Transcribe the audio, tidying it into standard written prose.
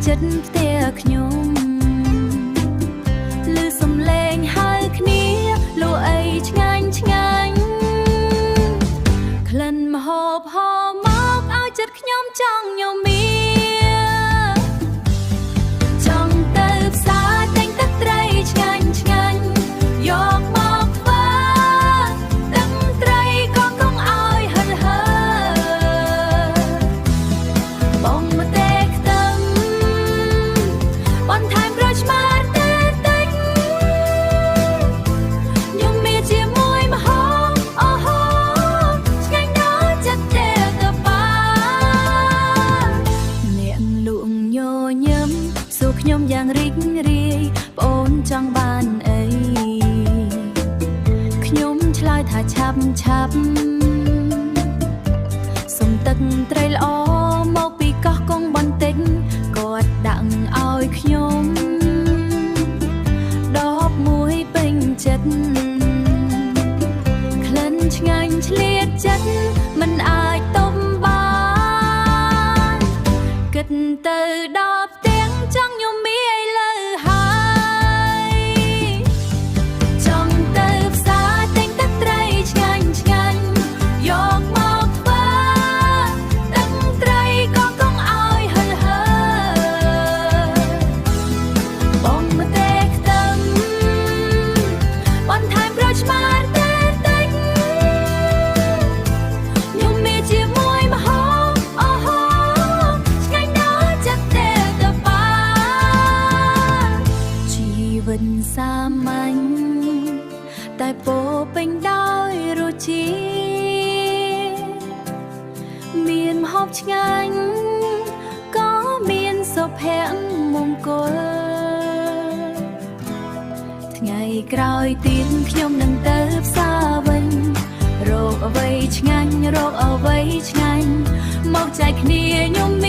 ចិត្តផ្ទះខ្ញុំឮសំឡេងហៅគ្នាលក់អីឆ្ងាញ់ឆ្ងាញ់ក្លិនម្ហូបហូរមកឲ្យចិត្តខ្ញុំចង់ញមៀចង់ទៅផ្សារទិញទឹកត្រីឆ្ងាញ់ឆ្ងាញ់យកមកធ្វើទឹកត្រីក៏គង់ឲ្យហិលហើបងមកទេខ្ទឹមបន្ថែមក្រូចឆ្មាទេតិចញមៀជាមួយម្ហូបអូហូឆ្ងាញ់ដល់ចិត្តទេទៅបាអ្នកលក់ញញឹមសួរខ្ញុំយ៉ាងរីករាយប្អូនចង់បានអីខ្ញុំឆ្លើយថាឆាប់ឆាប់សុំទឹកត្រីល្អមកពីកោះកុងបន្តិចគាត់ដាក់ឲ្យខ្ញុំ11ពេញចិត្តក្លិនឆ្ងាញ់ឆ្លៀតចិត្តមិនអាចទុំបានគិតទៅដល់ផ្ទាំងចង់ញមៀឥឡូវហើយចង់ទៅផ្សារទិញទឹកត្រីឆ្ងាញ់ឆ្ងាញ់យកមកធ្វើទឹកត្រីក៏គង់ឲ្យហិលហើបងមកទេខ្ទឹមបន្ថែមក្រូចឆ្មាទេតិចញមៀជាមួយម្ហូបអូហូឆ្ងាញ់ដល់ចិត្តទេទៅបាជីវិតសាមញ្ញតែពោពេញដោយរសជាតិមានម្ហូបឆ្ងាញ់ក៏មានសុភមង្គលថ្ងៃក្រោយទៀតខ្ញុំនឹងទៅផ្សារវិញរកអ្វីឆ្ងាញ់រកអ្វីឆ្ងាញ់មកចែកគ្នាញមៀ